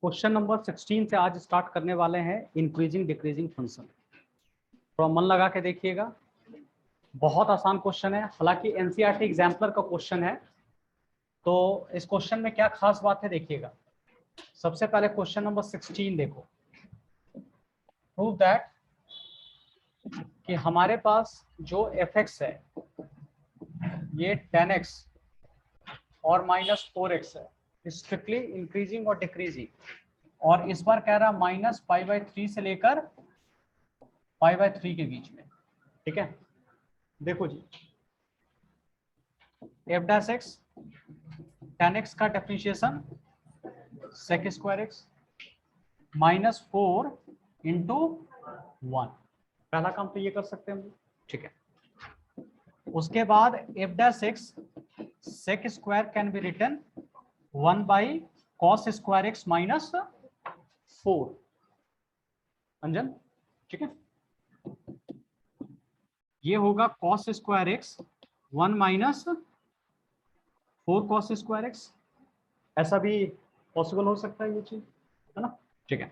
Question number 16 से आज start करने वाले हैं इंक्रीजिंग डिक्रीजिंग फंक्शन। थोड़ा मन लगा के देखिएगा, बहुत आसान क्वेश्चन है, हालांकि एनसीईआरटी एग्जाम्पलर का क्वेश्चन है। तो इस क्वेश्चन में क्या खास बात है देखिएगा। सबसे पहले क्वेश्चन नंबर 16 देखो। प्रूव दैट कि हमारे पास जो fx है ये 10x और -4x है, स्ट्रिक्टली इंक्रीजिंग और डिक्रीजिंग, और इस बार कह रहा -π/3 से लेकर π/3 के बीच में। ठीक है, देखो जी, f' x 10x का डिफरेंशिएशन sec² x -4 इंटू 1, पहला काम तो ये कर सकते हैं हम। ठीक है, उसके बाद f' sec² can be written 1/cos² x -4 अंजन। ठीक है, ये होगा cos² x 1 - 4 cos² x, ऐसा भी पॉसिबल हो सकता है ये चीज, है ना। ठीक है,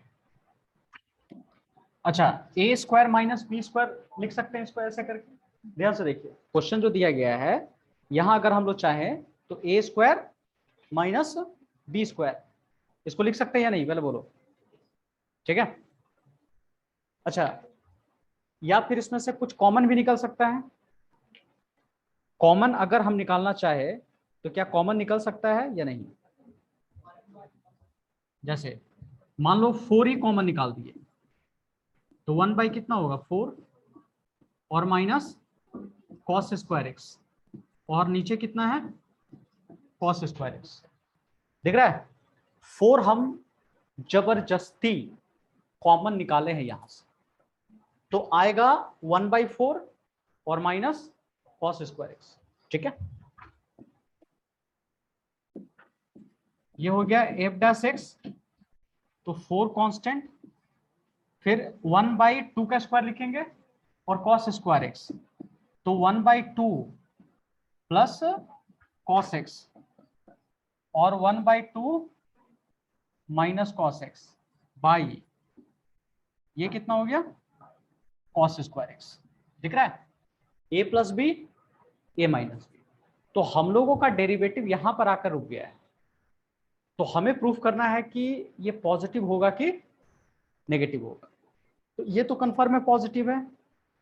अच्छा a² - b² लिख सकते हैं इसको ऐसे करके। ध्यान से देखिए, क्वेश्चन जो दिया गया है यहां अगर हम लोग चाहें तो a² - b², इसको लिख सकते हैं या नहीं, पहले बोलो। ठीक है, अच्छा, या फिर इसमें से कुछ कॉमन भी निकल सकता है। कॉमन अगर हम निकालना चाहे तो क्या कॉमन निकल सकता है या नहीं। जैसे मान लो 4 ही कॉमन निकाल दिए तो 1 कितना होगा 4 और -cos² x, और नीचे कितना है cos² x। दिख रहा है, 4 हम जबरदस्ती कॉमन निकाले हैं यहां से, तो आएगा 1/4 और -cos² x। ठीक है, ये हो गया f' तो 4 कांस्टेंट, फिर 1/2 का स्क्वायर लिखेंगे और cos² x, तो 1/2 प्लस cos x और 1/2 माइनस cos x बाई ये कितना हो गया cos² x। दिख रहा है, a + b a - b। तो हम लोगों का डेरिवेटिव यहां पर आकर रुक गया है, तो हमें प्रूफ करना है कि ये पॉजिटिव होगा कि नेगेटिव होगा। तो ये तो कंफर्म है पॉजिटिव है,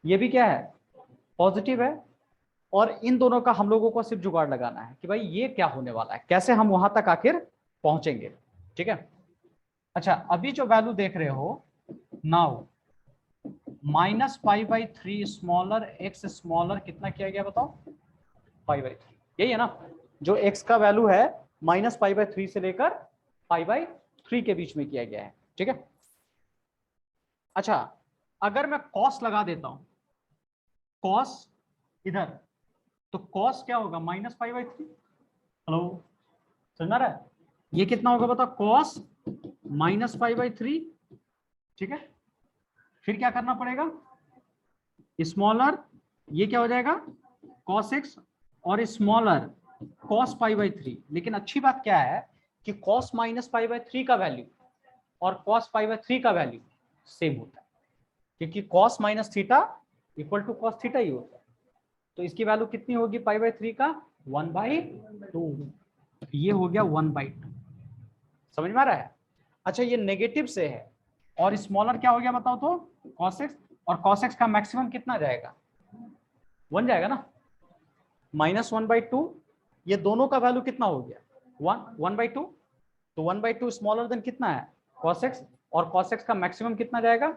ये भी क्या है पॉजिटिव है, और इन दोनों का हम लोगों को सिर्फ जुगाड़ लगाना है कि भाई ये क्या होने वाला है, कैसे हम वहां तक आखिर पहुंचेंगे। ठीक है, अच्छा, अभी जो वैल्यू देख रहे हो नाउ -π/3 स्मॉलर x स्मॉलर कितना किया गया बताओ, π/3, यही है ना। जो x का वैल्यू है -π/3 से लेकर π/3 के बीच में किया गया है। ठीक है, अच्छा, अगर मैं cos लगा देता हूं, cos इधर, तो cos क्या होगा -π/3। हेलो, समझ रहा है, ये कितना होगा बताओ cos -π/3। ठीक है, फिर क्या करना पड़ेगा, स्मॉलर ये क्या हो जाएगा cos x और स्मॉलर cos π/3। लेकिन अच्छी बात क्या है कि cos -π/3 का वैल्यू और cos π/3 का वैल्यू सेम होता है, क्योंकि cos -θ = cos θ ही होता है। तो इसकी वैल्यू कितनी होगी π/3 का 1/2, ये हो गया 1/2। समझ में आ रहा है। अच्छा, ये नेगेटिव से है और स्मॉलर क्या हो गया बताओ तो cos x, और cos x का मैक्सिमम कितना जाएगा 1 जाएगा ना, -1/2, ये दोनों का वैल्यू कितना हो गया 1/2, तो 1/2 स्मॉलर देन कितना है cos x, और cos x का मैक्सिमम कितना जाएगा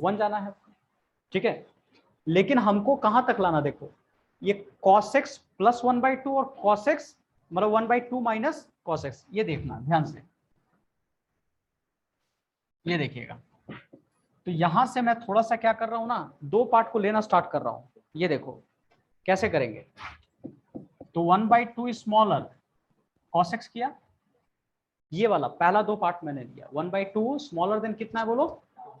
1 जाना है। ठीक है, लेकिन हमको कहां तक लाना, देखो ये cos x + 1/2 और cos x मतलब 1/2 माइनस cos x, ये देखना ध्यान से, ये देखिएगा। तो यहां से मैं थोड़ा सा क्या कर रहा हूं ना, दो पार्ट को लेना स्टार्ट कर रहा हूं। ये देखो कैसे करेंगे, तो 1/2 स्मॉलर cos x किया, ये वाला पहला दो पार्ट मैंने लिया, 1/2 स्मॉलर देन कितना है बोलो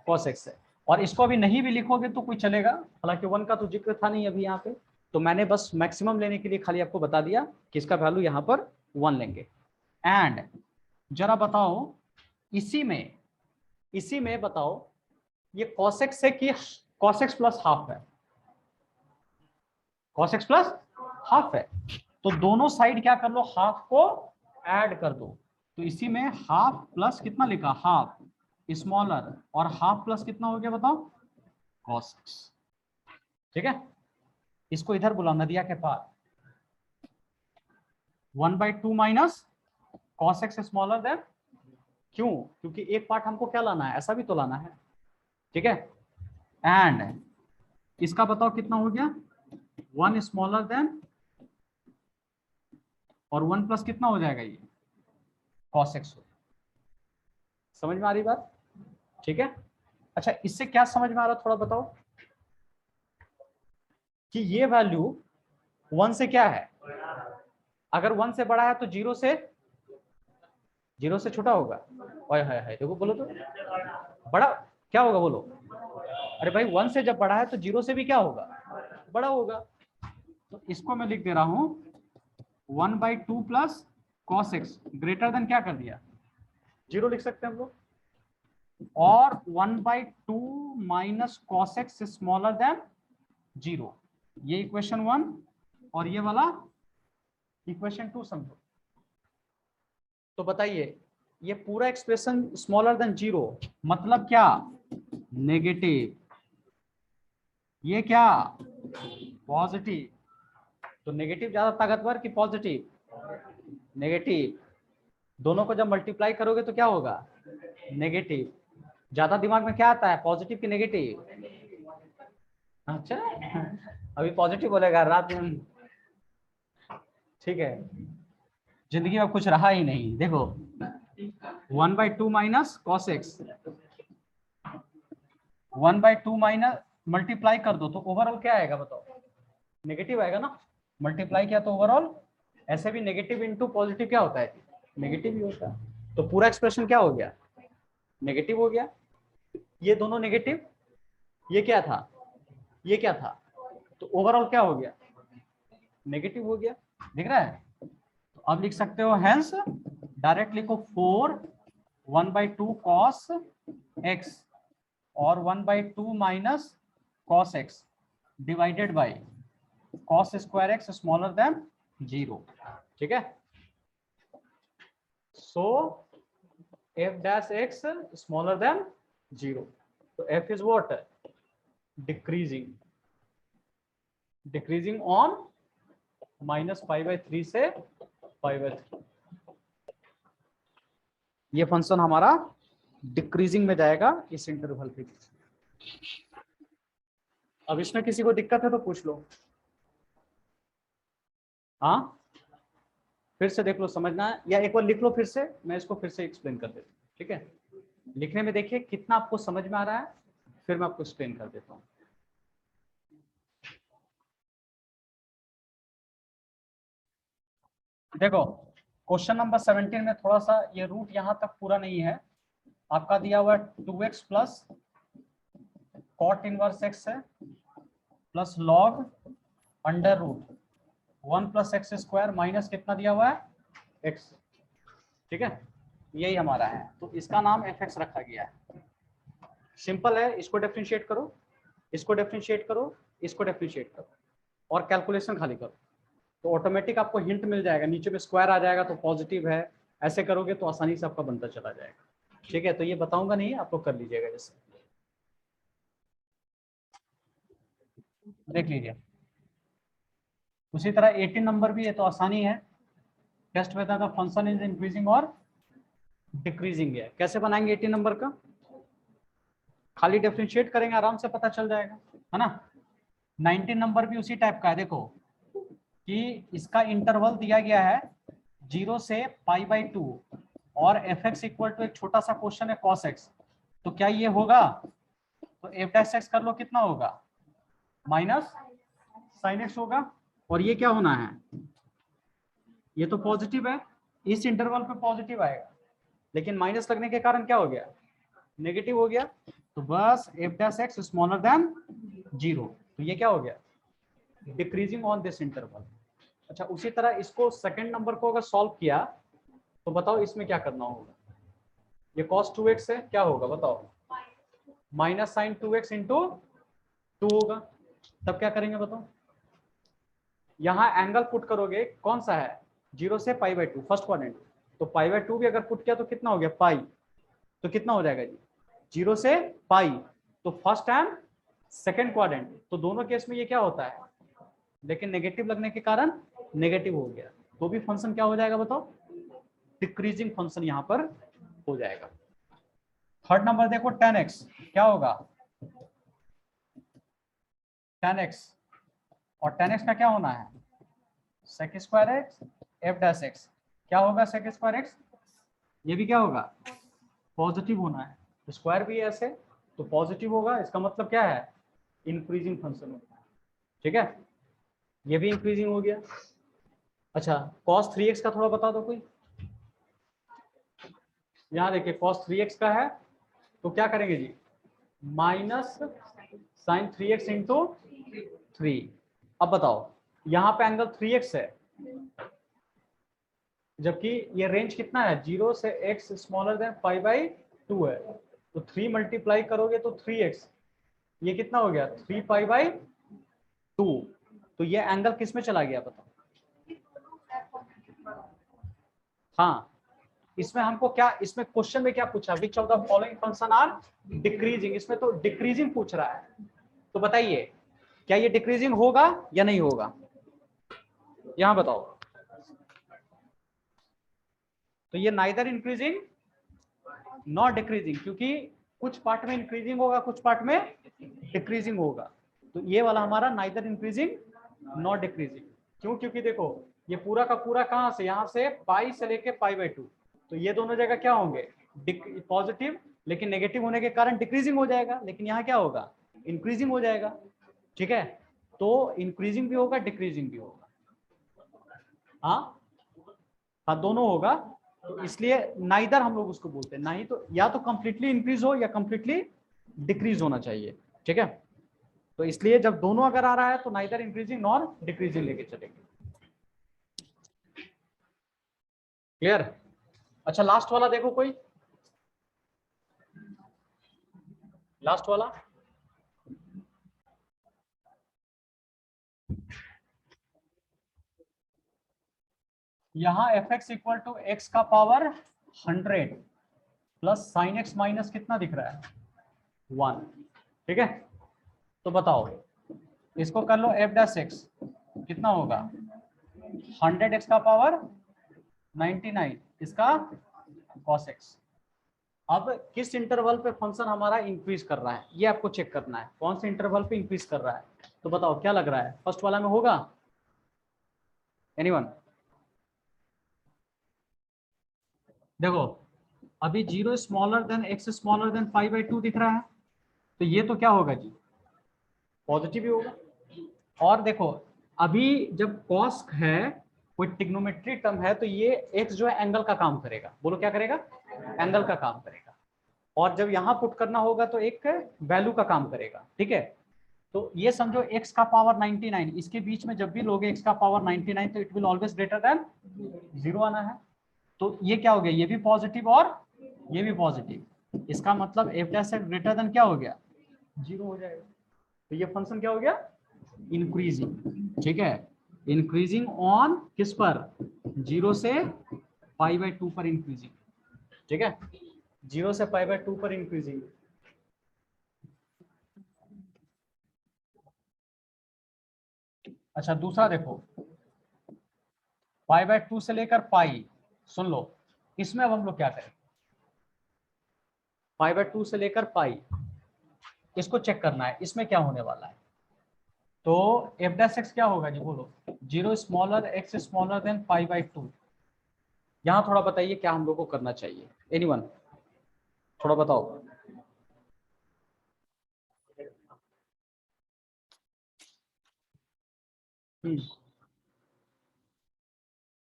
cos x है, और इसको अभी नहीं भी लिखोगे तो कोई चलेगा, हालांकि 1 का तो जिक्र था नहीं अभी यहाँ पे, तो मैंने बस मैक्सिमम लेने के लिए खाली आपको बता दिया कि इसका वैल्यू यहाँ पर 1 लेंगे। एंड जरा बताओ इसी में बताओ ये cos x है कि cos x प्लस हाफ है? cos x प्लस हाफ है, तो दोनों साइड क्या कर लो, हाफ को ऐड कर दो। तो इसी में हाफ प्लस कितना लिखा, हाफ स्मॉलर, और हाफ प्लस कितना हो गया बताओ, cos x। ठीक है, इसको इधर बुलाओ नदिया के पार, 1/2 minus cos x smaller then, क्यों, क्योंकि एक पार्ट हमको क्या लाना है, ऐसा भी तो लाना है। ठीक है, एंड इसका बताओ कितना हो गया, 1 स्मॉलर देन, और 1 प्लस कितना हो जाएगा ये cos x। समझ में आ रही बात? ठीक है, अच्छा इससे क्या समझ में आ रहा थोड़ा बताओ, कि ये वैल्यू 1 से क्या है, अगर 1 से बड़ा है तो 0 से छोटा होगा। ओए हाय हाय, देखो बोलो तो बड़ा क्या होगा बोलो, अरे भाई 1 से जब बड़ा है तो 0 से भी क्या होगा, बड़ा होगा। तो इसको मैं लिख दे रहा हूं 1/2 plus cos x greater than क्या कर दिया, 0 लिख सकते हैं हम लोग, और 1/2 minus cos x smaller than 0, ये इक्वेशन 1 और ये वाला इक्वेशन 2 समझो। तो बताइए ये पूरा एक्सप्रेशन स्मॉलर देन 0 मतलब क्या, नेगेटिव, ये क्या पॉजिटिव। तो नेगेटिव ज्यादा ताकतवर कि पॉजिटिव, नेगेटिव। दोनों को जब मल्टीप्लाई करोगे तो क्या होगा, नेगेटिव। ज्यादा दिमाग में क्या आता है, पॉजिटिव कि नेगेटिव? अच्छा अभी पॉजिटिव बोलेगा रात में, ठीक है, जिंदगी में कुछ रहा ही नहीं। देखो 1/2 minus cos x, 1/2 minus multiply कर दो तो ओवरऑल क्या आएगा बताओ, नेगेटिव आएगा ना। मल्टीप्लाई किया तो ओवरऑल, ऐसे भी नेगेटिव इंटू पॉजिटिव क्या होता है, नेगेटिव ही होता है। तो पूरा एक्सप्रेशन क्या हो गया, नेगेटिव हो गया। ये दोनों नेगेटिव, ये क्या था, ये क्या था, तो ओवरऑल क्या हो गया, नेगेटिव हो गया। दिख रहा है? तो अब लिख सकते हो हेंस, डायरेक्ट लिखो 4 1/2 cos x और 1/2 minus cos x divided by cos square x smaller than 0। ठीक है, so f dash x smaller than 0, तो f is what, decreasing, decreasing on -π/3 से π/3। ये फंक्शन हमारा डिक्रीजिंग में जाएगा इस इंटरवल के बीच। अब इसमें किसी को दिक्कत है तो पूछ लो। हाँ फिर से देख लो, समझना है या एक बार लिख लो फिर से, मैं इसको फिर से एक्सप्लेन कर देता हूँ। ठीक है, लिखने में देखिए कितना आपको समझ में आ रहा है, फिर मैं आपको एक्सप्लेन कर देता हूँ। देखो क्वेश्चन नंबर 17 में थोड़ा सा ये रूट यहाँ तक पूरा नहीं है, आपका दिया हुआ है 2x plus cot inverse x है plus log under root 1 plus x square minus कितना दिया हुआ है, x। ठीक है, यही हमारा है, तो इसका नाम fx रखा गया है। सिंपल है, इसको डिफरेंशिएट करो, इसको डिफरेंशिएट करो, इसको डिफरेंशिएट करो और कैलकुलेशन खाली करो, तो ऑटोमेटिक आपको हिंट मिल जाएगा। नीचे में स्क्वायर आ जाएगा तो पॉजिटिव है, ऐसे करोगे तो आसानी से आपका बनता चला जाएगा। ठीक है, तो ये बताऊंगा नहीं, आप लोग कर लीजिएगा। जैसे देख लीजिए, उसी तरह 18 नंबर भी है तो आसानी है। टेस्ट में था फंक्शन इज इंक्रीजिंग और डिक्रीजिंग है, कैसे बनाएंगे 18 नंबर का, खाली डिफरेंशिएट करेंगे, आराम से पता चल जाएगा, है ना। 19 नंबर भी उसी टाइप का है। देखो कि इसका इंटरवल दिया गया है 0 से π/2 और fx इक्वल टू एक छोटा सा क्वेश्चन है cos x, तो क्या ये होगा, तो f डैश x कर लो, कितना होगा माइनस sin x होगा, और ये क्या होना है, ये तो पॉजिटिव है, इस इंटरवल पे पॉजिटिव आएगा, लेकिन माइनस लगने के कारण क्या हो गया, नेगेटिव हो गया, तो बस f dash x smaller than 0, तो ये क्या हो गया, डिक्रीजिंग ऑन दिस इंटरवल। अच्छा उसी तरह इसको सेकंड नंबर को अगर सॉल्व किया तो बताओ इसमें क्या करना होगा, ये cos 2x है, क्या होगा बताओ, माइनस साइन 2x इंटू 2 होगा। तब क्या करेंगे बताओ, यहाँ एंगल पुट करोगे, कौन सा है, 0 से π/2 फर्स्ट क्वाड्रेंट, तो π/2 भी अगर पुट किया तो कितना हो गया पाई, तो कितना हो जाएगा जी 0 से पाई, तो फर्स्ट एंड सेकेंड क्वाड्रेंट, तो दोनों केस में ये क्या होता है, लेकिन नेगेटिव लगने के कारण नेगेटिव हो गया, तो भी फंक्शन क्या हो जाएगा बताओ, डिक्रीजिंग फंक्शन यहाँ पर हो जाएगा। थर्ड नंबर देखो tan x, क्या होगा tan x, और tan x का क्या होना है sec square x f dash x, क्या होगा sec स्क्वायर एक्स, ये भी क्या होगा पॉजिटिव होना है, स्क्वायर भी ऐसे तो पॉजिटिव होगा, इसका मतलब क्या है इंक्रीजिंग फंक्शन होता है, ठीक है, ये भी इंक्रीजिंग हो गया। अच्छा cos 3x का थोड़ा बता दो कोई, यहाँ देखिए cos 3x का है तो क्या करेंगे जी, माइनस साइन 3x इंटू 3। अब बताओ यहाँ पे एंगल 3x है, जबकि ये रेंज कितना है 0 से x स्मॉलर देन π/2 है, तो 3 मल्टीप्लाई करोगे तो 3x, ये कितना हो गया 3π/2, तो ये एंगल किस में चला गया बताओ। हाँ इसमें हमको क्या, इसमें क्वेश्चन में क्या पूछा, which of the following function are decreasing, इसमें तो डिक्रीजिंग पूछ रहा है, तो बताइए क्या ये डिक्रीजिंग होगा या नहीं होगा, यहां बताओ। तो ये नाइदर इंक्रीजिंग नॉट डिक्रीजिंग, क्योंकि कुछ पार्ट में इंक्रीजिंग होगा कुछ पार्ट में डिक्रीजिंग होगा, तो ये वाला हमारा नाइदर इंक्रीजिंग नॉट डिक्रीजिंग, क्यों, क्योंकि देखो ये पूरा का पूरा कहां से, यहां से पाई से लेके π/2, तो ये दोनों जगह क्या होंगे पॉजिटिव, लेकिन नेगेटिव होने के कारण डिक्रीजिंग हो जाएगा, लेकिन यहाँ क्या होगा इंक्रीजिंग हो जाएगा, ठीक है, तो इंक्रीजिंग भी होगा डिक्रीजिंग भी होगा, हाँ हाँ दोनों होगा, तो इसलिए नाइदर हम लोग उसको बोलते हैं, ना ही तो या तो कंप्लीटली इंक्रीज हो या कंप्लीटली डिक्रीज होना चाहिए, ठीक है, तो इसलिए जब दोनों अगर आ रहा है तो नाइदर इंक्रीजिंग नॉर डिक्रीजिंग लेके चलेंगे, क्लियर। अच्छा लास्ट वाला देखो कोई, लास्ट वाला यहाँ fx इक्वल टू एक्स का power 100 plus sine x minus कितना दिख रहा है 1, ठीक है, तो बताओ इसको कर लो f डैश एक्स, कितना होगा 100x का पावर 99, इसका cos x। अब किस इंटरवल पे फंक्शन हमारा इंक्रीज कर रहा है ये आपको चेक करना है, कौन से इंटरवल पे इंक्रीज कर रहा है, तो बताओ क्या लग रहा है फर्स्ट वाला में होगा एनीवन, देखो अभी 0 smaller than x smaller than π/2 दिख रहा है, तो ये तो क्या होगा जी पॉजिटिव ही होगा, और देखो अभी जब cos है कोई ट्रिग्नोमेट्री टर्म है, तो ये x जो है एंगल का काम करेगा, बोलो क्या करेगा एंगल का काम करेगा, और जब यहाँ पुट करना होगा तो एक वैल्यू का काम करेगा, ठीक है, तो ये समझो x का पावर 99, इसके बीच में जब भी लोगे x का पावर 99 तो it will always greater than 0 आना है, तो ये क्या हो गया ये भी पॉजिटिव और ये भी पॉजिटिव, इसका मतलब f डैश ग्रेटर देन क्या हो गया 0 हो जाएगा, तो ये फंक्शन क्या हो गया इंक्रीजिंग, ठीक है, इंक्रीजिंग ऑन किस पर 0 से π/2 पर इंक्रीजिंग, ठीक है, 0 से π/2 पर इंक्रीजिंग। अच्छा दूसरा देखो π/2 से लेकर पाई, सुन लो इसमें अब हम लोग क्या करें, π/2 से लेकर पाई इसको चेक करना है इसमें क्या होने वाला है, तो f डैश एक्स क्या होगा जी बोलो 0 स्मॉलर x स्मॉलर देन π/2, यहाँ थोड़ा बताइए क्या हम लोग को करना चाहिए एनीवन, थोड़ा बताओ।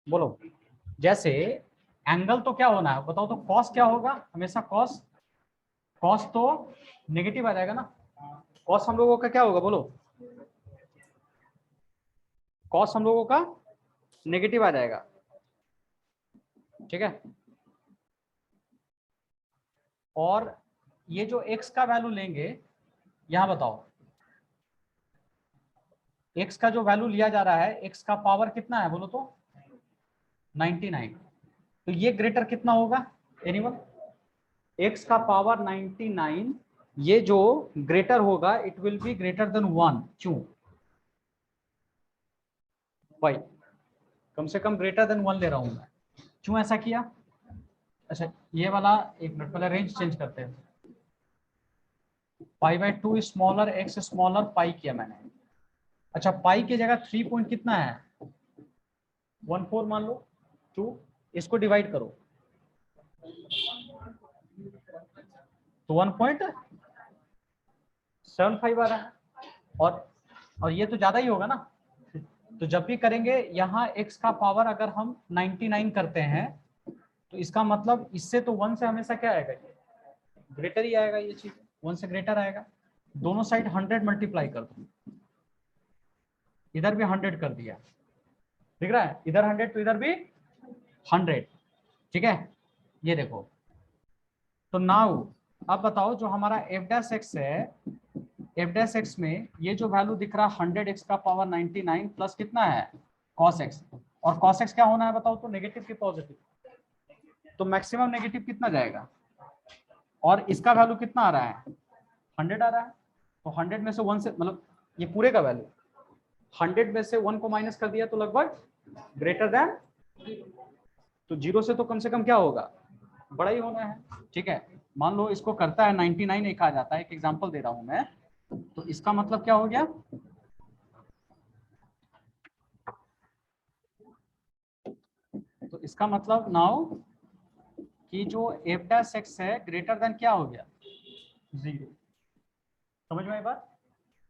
बोलो जैसे एंगल तो क्या होना है बताओ, तो कॉस क्या होगा हमेशा कॉस, कॉस तो नेगेटिव आ जाएगा ना, कॉस हम लोगों का क्या होगा बोलो, कॉस हम लोगों का नेगेटिव आ जाएगा, ठीक है, और ये जो x का वैल्यू लेंगे, यहां बताओ x का जो वैल्यू लिया जा रहा है, x का पावर कितना है बोलो तो 99। तो ये ग्रेटर कितना होगा एनीवन? x का पावर 99, ये जो ग्रेटर होगा it will be greater than 1। क्यों भाई? कम से कम ग्रेटर देन 1 ले रहा हूं मैं। क्यों ऐसा किया? अच्छा ये वाला एक मिनट पहले रेंज चेंज करते हैं। π/2 स्मॉलर x स्मॉलर पाई किया मैंने। अच्छा पाई की जगह 3 पॉइंट कितना है 14 मान लो 2, इसको डिवाइड करो तो 1.75 आ रहा है। और ये तो ज्यादा ही होगा ना। तो जब भी करेंगे यहाँ x का पावर अगर हम 99 करते हैं तो इसका मतलब इससे तो 1 से हमेशा क्या आएगा, ग्रेटर ही आएगा। ये चीज 1 से ग्रेटर आएगा। दोनों साइड 100 मल्टीप्लाई कर दो, इधर भी 100 कर दिया, दिख रहा है? इधर 100 तो इधर भी 100। ठीक है, ये देखो। तो नाउ अब बताओ जो हमारा f' है, f' में ये जो वैल्यू दिख रहा है 100x का पावर 99 प्लस कितना है cos x, और cos x क्या होना है बताओ तो, नेगेटिव की पॉजिटिव। तो मैक्सिमम नेगेटिव कितना जाएगा, और इसका वैल्यू कितना आ रहा है 100 आ रहा है। तो 100 में से 1 से मतलब ये पूरे का वैल्यू 100 में से 1 को माइनस कर दिया तो लगभग ग्रेटर देन, तो 0 से तो कम से कम क्या होगा, बड़ा ही होना है। ठीक है, मान लो इसको करता है 99 एक आ जाता है, एक एग्जांपल दे रहा हूं मैं। तो इसका मतलब क्या हो गया, तो इसका मतलब नाउ कि जो f' है ग्रेटर देन क्या हो गया 0। समझ में आई बात?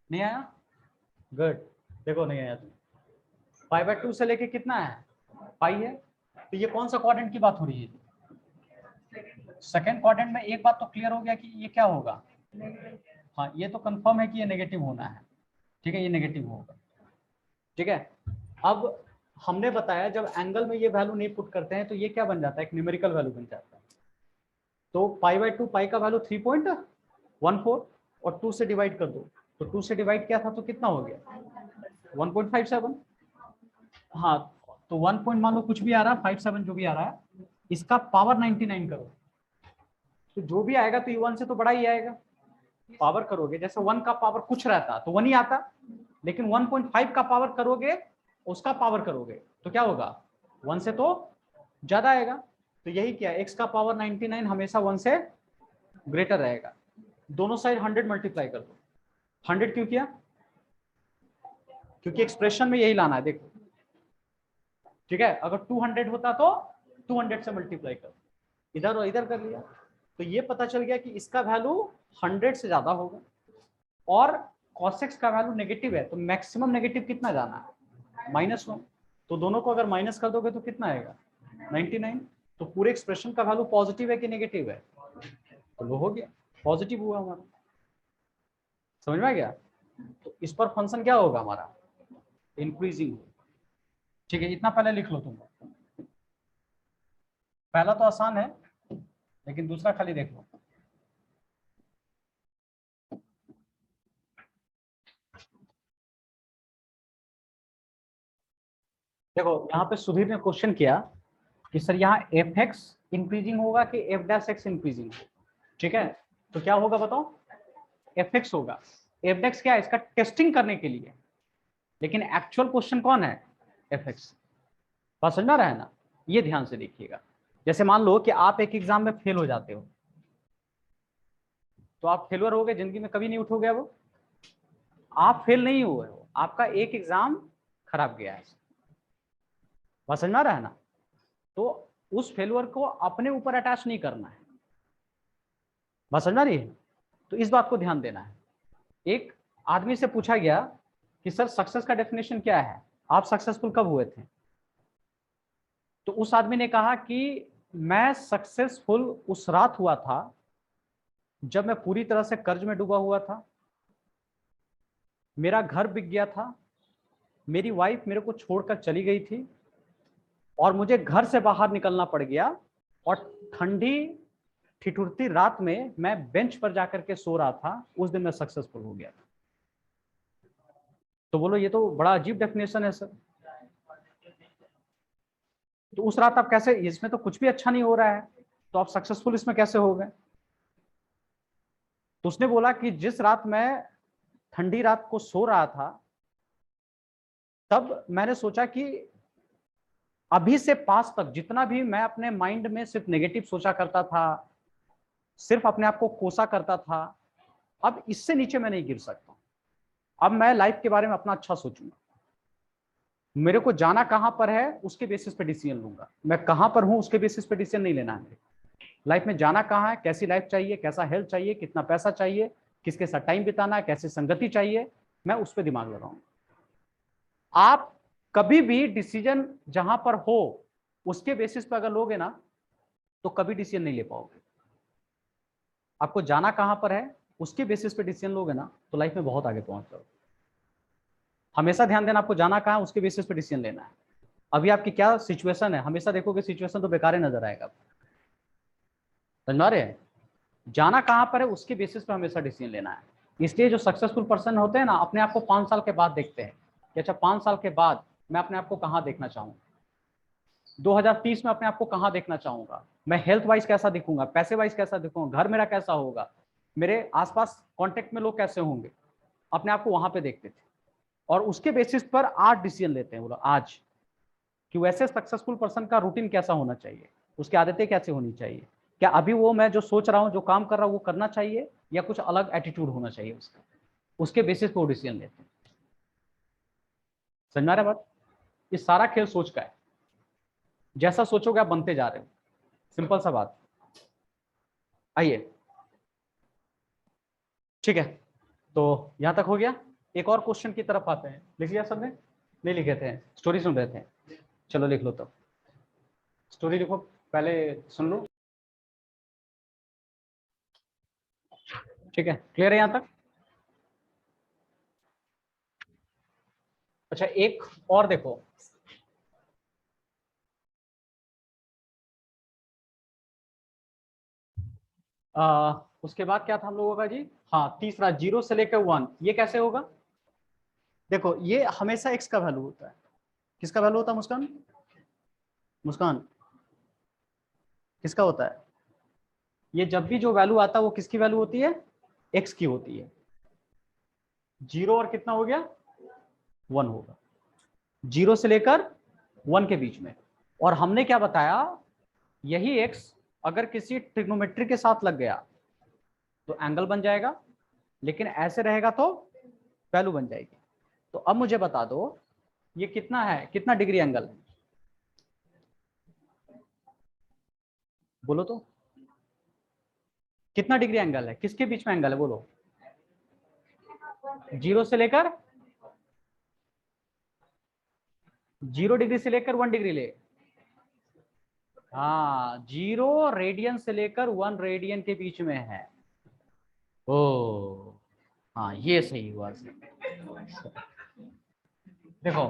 नहीं आया? गुड। देखो नहीं आया तो π/2 से लेके कितना है पाई है। तो ये कौन सा क्वाड्रेंट की बात हो रही है, सेकेंड क्वाड्रेंट में। एक बात तो क्लियर हो गया कि ये क्या होगा, हाँ ये तो कंफर्म है कि ये नेगेटिव होना है। ठीक है, ये नेगेटिव होगा। ठीक है, अब हमने बताया जब एंगल में ये वैल्यू नहीं पुट करते हैं तो ये क्या बन जाता है, एक न्यूमेरिकल वैल्यू बन जाता है। तो π/2 पाई का वैल्यू 3.14 और 2 से डिवाइड कर दो, तो 2 से डिवाइड किया था तो कितना हो गया 1.57। हाँ तो 1 पॉइंट मान लो कुछ भी आ रहा है 57 जो भी आ रहा है, इसका पावर 99 करो तो जो भी आएगा तो ये 1 से तो बड़ा ही आएगा। पावर करोगे जैसे 1 का पावर कुछ रहता तो 1 ही आता, लेकिन 1.5 का पावर करोगे, उसका पावर करोगे तो क्या होगा 1 से तो ज्यादा आएगा। तो यही क्या, x का पावर 99 हमेशा 1 से ग्रेटर रहेगा। दोनों साइड 100 मल्टीप्लाई कर दो। 100 क्यों किया, क्योंकि एक्सप्रेशन में यही लाना है देखो। ठीक है, अगर 200 होता तो 200 से मल्टीप्लाई कर, इधर और इधर कर लिया। तो ये पता चल गया कि इसका वैल्यू 100 से ज्यादा होगा और cos x का वैल्यू नेगेटिव है, तो मैक्सिमम नेगेटिव कितना जाना है -1। तो दोनों को अगर माइनस कर दोगे तो कितना आएगा 99। तो पूरे एक्सप्रेशन का वैल्यू पॉजिटिव है कि नेगेटिव है, तो लो हो गया, पॉजिटिव हुआ हमारा। समझ में आ गया? तो इस पर फंक्शन क्या होगा हमारा, इंक्रीजिंग। ठीक है, इतना पहले लिख लो तुम। पहला तो आसान है लेकिन दूसरा खाली देख लो। देखो यहाँ पे सुधीर ने क्वेश्चन किया कि सर यहाँ f(x) इंक्रीजिंग होगा कि f'(x) इंक्रीजिंग। ठीक है, तो क्या होगा बताओ, f(x) होगा। f' क्या है, इसका टेस्टिंग करने के लिए, लेकिन एक्चुअल क्वेश्चन कौन है f(x). बात समझ में आ रहा है ना? ये ध्यान से देखिएगा। जैसे मान लो कि आप एक एग्जाम में फेल हो जाते हो, तो आप फेलर हो गए, जिंदगी में कभी नहीं उठोगे। वो आप फेल नहीं हुए हो, आपका एक एग्जाम खराब गया है। बात समझ में आ रहा है ना? तो उस फेलुअर को अपने ऊपर अटैच नहीं करना है। बात समझ में आ रही है? तो इस बात को ध्यान देना है। एक आदमी से पूछा गया कि सर सक्सेस का डेफिनेशन क्या है, आप सक्सेसफुल कब हुए थे? तो उस आदमी ने कहा कि मैं सक्सेसफुल उस रात हुआ था जब मैं पूरी तरह से कर्ज में डूबा हुआ था, मेरा घर बिक गया था, मेरी वाइफ मेरे को छोड़कर चली गई थी और मुझे घर से बाहर निकलना पड़ गया और ठंडी ठिठुरती रात में मैं बेंच पर जाकर के सो रहा था, उस दिन मैं सक्सेसफुल हो गया था। तो बोलो ये तो बड़ा अजीब डेफिनेशन है सर। तो उस रात आप कैसे, इसमें तो कुछ भी अच्छा नहीं हो रहा है, तो आप सक्सेसफुल इसमें कैसे हो गए? तो उसने बोला कि जिस रात मैं ठंडी रात को सो रहा था, तब मैंने सोचा कि अभी से पास तक जितना भी मैं अपने माइंड में सिर्फ नेगेटिव सोचा करता था, सिर्फ अपने आप को कोसा करता था, अब इससे नीचे मैं नहीं गिर सकता। अब मैं लाइफ के बारे में अपना अच्छा सोचूंगा। मेरे को जाना कहां पर है उसके बेसिस पे डिसीजन लूंगा, मैं कहां पर हूं उसके बेसिस पे डिसीजन नहीं लेना है। लाइफ में जाना कहां है, कैसी लाइफ चाहिए, कैसा हेल्थ चाहिए, कितना पैसा चाहिए, किसके साथ टाइम बिताना है, कैसी संगति चाहिए, मैं उस पर दिमाग लगाऊंगा। आप कभी भी डिसीजन जहां पर हो उसके बेसिस पे अगर लोगे ना, तो कभी डिसीजन नहीं ले पाओगे। आपको जाना कहां पर है उसके बेसिस पे डिसीजन लोगे ना, तो लाइफ में बहुत आगे पहुंच जाओगे। हमेशा ध्यान देना, आपको जाना कहां है उसके बेसिस पे डिसीजन लेना है। अभी आपकी क्या सिचुएशन है, हमेशा देखोगे सिचुएशन तो बेकार ही नजर आएगा। समझ रहे हैं? जाना कहां पर है उसके बेसिस पे हमेशा डिसीजन लेना है। इसलिए जो सक्सेसफुल पर्सन होते हैं ना, अपने आप को 5 साल के बाद देखते हैं कि अच्छा 5 साल के बाद मैं अपने आप को कहां देखना चाहूंगा, 2030 में अपने आप को कहां देखना चाहूंगा, मैं हेल्थ वाइज कैसा दिखूंगा, पैसे वाइज कैसा दिखूंगा, घर मेरा कैसा होगा, मेरे आसपास कॉन्टेक्ट में लोग कैसे होंगे, अपने आप को वहां पे देखते थे। और उसके बेसिस पर आज डिसीजन लेते हैं, बोलो आज कि वैसे सक्सेसफुल पर्सन का रूटीन कैसा होना चाहिए, उसकी आदतें कैसे होनी चाहिए, क्या अभी वो मैं जो सोच रहा हूँ, जो काम कर रहा हूँ वो करना चाहिए, या कुछ अलग एटीट्यूड होना चाहिए उसका, उसके बेसिस पे वो डिसीजन लेते हैं। समझ में आ रहा है बात? ये सारा खेल सोच का है, जैसा सोचोगे आप बनते जा रहे हो, सिंपल सा बात। आइए, ठीक है, तो यहां तक हो गया। एक और क्वेश्चन की तरफ आते हैं। लिख लिया सबने? नहीं लिखे थे, स्टोरी सुन रहे थे? चलो लिख लो, तब स्टोरी लिखो, पहले सुन लो। ठीक है, क्लियर है यहां तक? अच्छा, एक और देखो। उसके बाद क्या था हम लोगों का जी? हाँ, तीसरा, 0 से लेकर 1, ये कैसे होगा? देखो, ये हमेशा x का वैल्यू होता है। किसका वैल्यू होता है मुस्कान? मुस्कान, किसका होता है? ये जब भी जो वैल्यू आता है वो किसकी वैल्यू होती है? x की होती है। 0 और कितना हो गया? 1 होगा, 0 से लेकर 1 के बीच में। और हमने क्या बताया, यही x अगर किसी ट्रिग्नोमेट्री के साथ लग गया तो एंगल बन जाएगा, लेकिन ऐसे रहेगा तो वैल्यू बन जाएगी। तो अब मुझे बता दो, ये कितना है, कितना डिग्री एंगल है? बोलो तो, कितना डिग्री एंगल है, किसके बीच में एंगल है, बोलो? 0 से लेकर 0 डिग्री से लेकर 1 डिग्री ले। हाँ, 0 रेडियन से लेकर 1 रेडियन के बीच में है। ओ, हाँ, ये सही हुआ। देखो,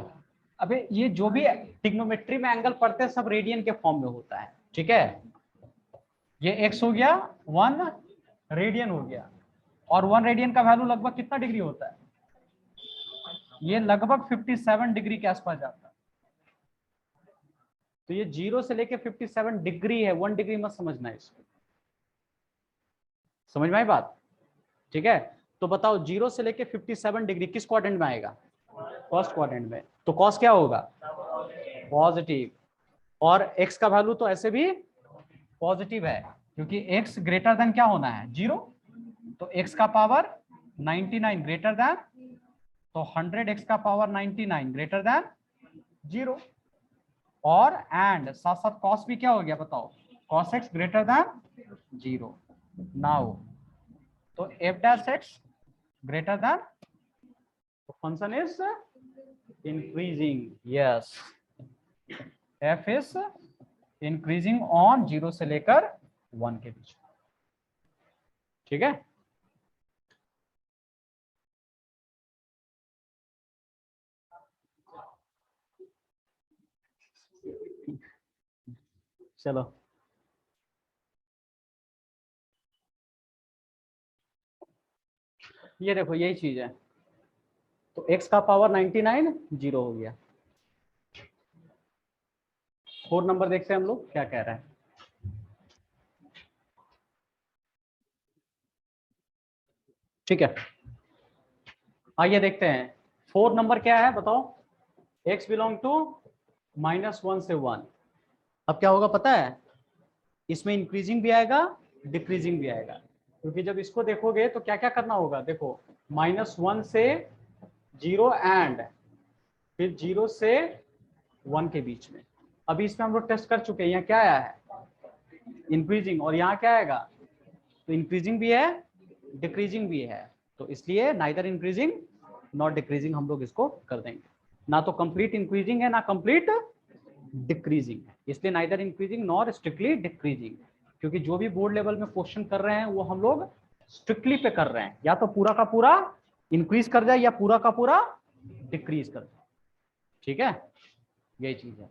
अबे ये जो भी ट्रिग्नोमेट्री में एंगल पड़ते हैं सब रेडियन के फॉर्म में होता है, ठीक है? ये x हो गया, 1 रेडियन हो गया। और 1 रेडियन का वैल्यू लगभग कितना डिग्री होता है? ये लगभग 57 डिग्री के आसपास जाता है। तो ये 0 से लेके 57 डिग्री है, 1 डिग्री मत समझना इसको। समझ में आई बात? ठीक है, तो बताओ 0 से लेके 57 डिग्री किस क्वाड्रेंट में आएगा? फर्स्ट क्वाड्रेंट में। तो कॉस क्या होगा? पॉजिटिव। और x का वैल्यू तो ऐसे भी पॉजिटिव है, क्योंकि x ग्रेटर देन क्या होना है? 0। तो x का पावर 99 ग्रेटर देन, तो 100x का पावर 99 ग्रेटर देन 0। और एंड साथ साथ कॉस भी क्या हो गया बताओ? Cos x greater than 0। Now तो f dash x greater than, function is increasing, yes, f is increasing on 0 से लेकर 1 के बीच। ठीक है, चलो। ये देखो यही चीज है, तो x का पावर 99 जीरो हो गया। 4 नंबर देखते हैं हम लोग क्या कह रहा है। ठीक है, आइए देखते हैं 4 नंबर क्या है बताओ। x बिलोंग टू -1 से 1। अब क्या होगा पता है, इसमें इंक्रीजिंग भी आएगा डिक्रीजिंग भी आएगा, क्योंकि जब इसको देखोगे तो क्या क्या करना होगा, देखो -1 से 0 एंड फिर 0 से 1 के बीच में। अभी इसमें हम लोग टेस्ट कर चुके हैं, यहाँ क्या आया है इंक्रीजिंग, और यहाँ क्या आएगा, तो इंक्रीजिंग भी है डिक्रीजिंग भी है, तो इसलिए नाइदर इंक्रीजिंग नॉट डिक्रीजिंग हम लोग इसको कर देंगे। ना तो कंप्लीट इंक्रीजिंग है ना कंप्लीट डिक्रीजिंग है, इसलिए neither increasing nor strictly decreasing. क्योंकि जो भी बोर्ड लेवल में क्वेश्चन कर रहे हैं वो हम लोग स्ट्रिक्टली पे कर रहे हैं, या तो पूरा का पूरा इंक्रीज कर जाए या पूरा का पूरा डिक्रीज कर जाए। ठीक है, यही चीज है।